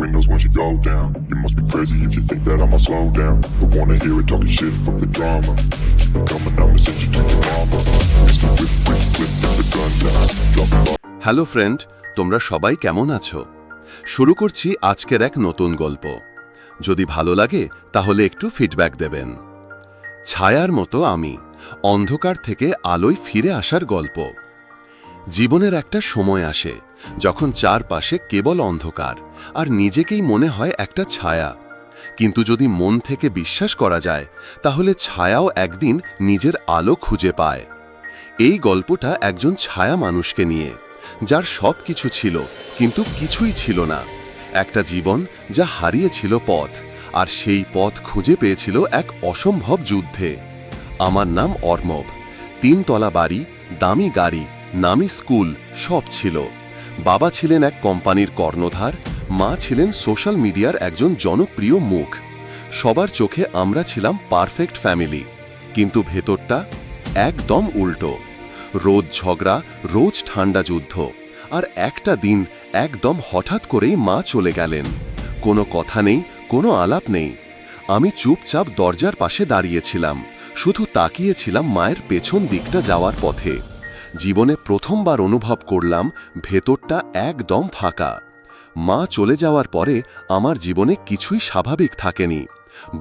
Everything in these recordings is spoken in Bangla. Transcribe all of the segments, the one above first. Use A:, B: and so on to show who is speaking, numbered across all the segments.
A: windows once you go down. You must be crazy if you think that I'ma slow down. Don't wanna hear it talking shit, fuck the drama. Keep it coming, I'ma send you to your mama. Mr. Whip, whip, whip, with the gun down. Drop it off.
B: Hello friend, তোমরা সবাই কেমন আছো? শুরু করছি আজকের এক নতুন গল্প। যদি ভালো লাগে তাহলে একটু ফিডব্যাক দেবেন। ছায়ার মতো আমি, অন্ধকার থেকে আলোয় ফিরে আসার গল্প। জীবনের একটা সময় আসে যখন চারপাশে কেবল অন্ধকার আর নিজেকেই মনে হয় একটা ছায়া। কিন্তু যদি মন থেকে বিশ্বাস করা যায় তাহলে ছায়াও একদিন নিজের আলো খুঁজে পায়। এই গল্পটা একজন ছায়া মানুষকে নিয়ে, যার সব কিছু ছিল কিন্তু কিছুই ছিল না। একটা জীবন যা হারিয়েছিল পথ, আর সেই পথ খুঁজে পেয়েছিল এক অসম্ভব যুদ্ধে। আমার নাম অর্ণব। 3 তলা বাড়ি, দামি গাড়ি, নামি স্কুল সব ছিল। বাবা ছিলেন এক কোম্পানির কর্ণধার, মা ছিলেন সোশ্যাল মিডিয়ার একজন জনপ্রিয় মুখ। সবার চোখে আমরা ছিলাম পারফেক্ট ফ্যামিলি, কিন্তু ভেতরটা একদম উল্টো। রোজ ঝগড়া, রোজ ঠান্ডা যুদ্ধ। আর একটা দিন একদম হঠাৎ করেই মা চলে গেলেন। কোনো কথা নেই, কোনো আলাপ নেই। আমি চুপচাপ দরজার পাশে দাঁড়িয়েছিলাম, শুধু তাকিয়েছিলাম মায়ের পেছন দিকটা যাওয়ার পথে। জীবনে প্রথমবার অনুভব করলাম ভেতরটা একদম ফাঁকা। মা চলে যাওয়ার পরে আমার জীবনে কিছুই স্বাভাবিক থাকেনি।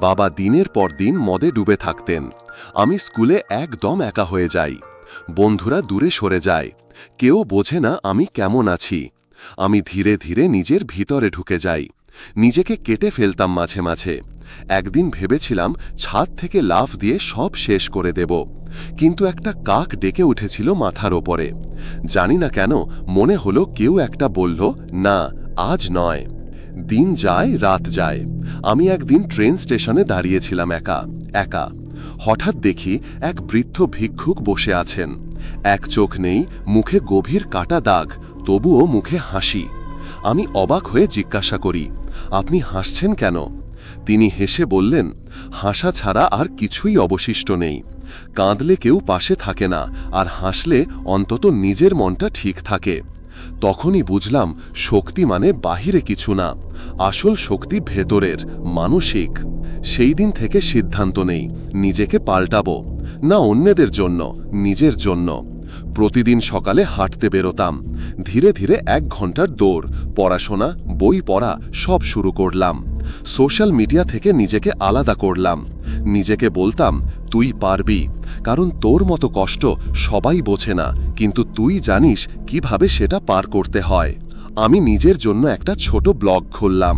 B: বাবা দিনের পর দিন মদে ডুবে থাকতেন। আমি স্কুলে একদম একা হয়ে যাই। বন্ধুরা দূরে সরে যায়। কেউ বোঝে না আমি কেমন আছি। আমি ধীরে ধীরে নিজের ভিতরে ঢুকে যাই। নিজেকে কেটে ফেলতাম মাঝে মাঝে। একদিন ভেবেছিলাম ছাদ থেকে লাফ দিয়ে সব শেষ করে দেব, কিন্তু একটা কাক ডেকে উঠেছিল মাথার ওপরে। জানি না কেন মনে হলো কেউ একটা বলল, না, আজ নয়। দিন যায়, রাত যায়। আমি একদিন ট্রেন স্টেশনে দাঁড়িয়েছিলাম একা একা। হঠাৎ দেখি এক বৃদ্ধ ভিক্ষুক বসে আছেন। এক চোখ নেই, মুখে গভীর কাটা দাগ, তবুও মুখে হাসি। আমি অবাক হয়ে জিজ্ঞাসা করি, আপনি হাসছেন কেন? তিনি হেসে বললেন, হাসা ছাড়া আর কিছুই অবশিষ্ট নেই। কাঁদলে কেউ পাশে থাকে না, আর হাসলে অন্তত নিজের মনটা ঠিক থাকে। তখনই বুঝলাম শক্তি মানে বাহিরে কিছু না, আসল শক্তি ভেতরের, মানসিক। সেই দিন থেকে সিদ্ধান্ত নেই নিজেকে পাল্টাবো, না অন্যদের জন্য, নিজের জন্য। প্রতিদিন সকালে হাঁটতে বেরোতাম। ধীরে ধীরে 1 ঘন্টার দৌড়, পড়াশোনা, বই পড়া সব শুরু করলাম। সোশ্যাল মিডিয়া থেকে নিজেকে আলাদা করলাম। নিজেকে বলতাম, তুই পারবি, কারণ তোর মতো কষ্ট সবাই বোঝে না, কিন্তু তুই জানিস কিভাবে সেটা পার করতে হয়। আমি নিজের জন্য একটা ছোট ব্লগ খুললাম,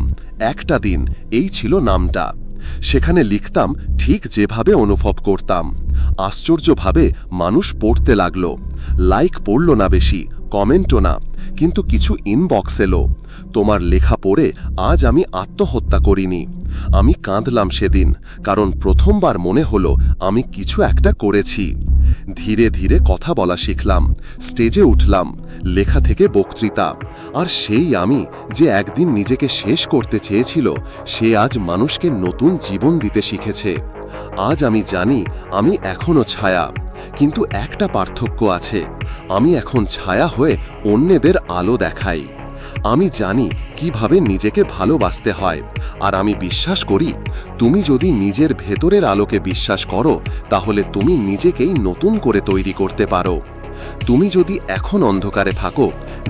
B: একটা দিন, এই ছিল নামটা। সেখানে লিখতাম ঠিক যেভাবে অনুভব করতাম। আশ্চর্যভাবে মানুষ পড়তে লাগলো। লাইক পড়ল না বেশি, কমেন্টও না, কিন্তু কিছু ইনবক্স এলো, তোমার লেখা পড়ে আজ আমি আত্মহত্যা করিনি। আমি কাঁদলাম সেদিন, কারণ প্রথমবার মনে হলো আমি কিছু একটা করেছি। ধীরে ধীরে কথা বলা শিখলাম, স্টেজে উঠলাম, লেখা থেকে বক্তৃতা। আর সেই আমি যে একদিন নিজেকে শেষ করতে চেয়েছিল, সে আজ মানুষকে নতুন জীবন দিতে শিখেছে। আজ আমি জানি আমি এখনো ছায়া, কিন্তু একটা পার্থক্য আছে, আমি এখন ছায়া হয়ে অন্যদের আলো দেখাই। আমি জানি কিভাবে নিজেকে ভালোবাসতে হয়, আর আমি বিশ্বাস করি তুমি যদি নিজের ভেতরের আলোকে বিশ্বাস করো, তাহলে তুমি নিজেকেই নতুন করে তৈরি করতে পারো। তুমি যদি এখন অন্ধকারে থাকো,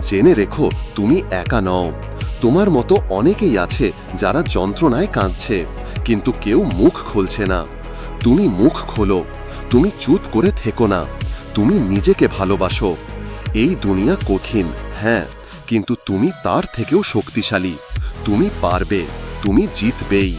B: জেনে রেখো তুমি একা নও। তোমার মতো অনেকেই আছে যারা যন্ত্রণায় কাঁদছে, কিন্তু কেউ মুখ খুলছে না। তুমি মুখ খোলো, তুমি চুপ করে থেকো না, তুমি নিজেকে ভালোবাসো। এই দুনিয়া কঠিন, হ্যাঁ, কিন্তু তুমি তার থেকেও শক্তিশালী। তুমি পারবে, তুমি জিতবেই।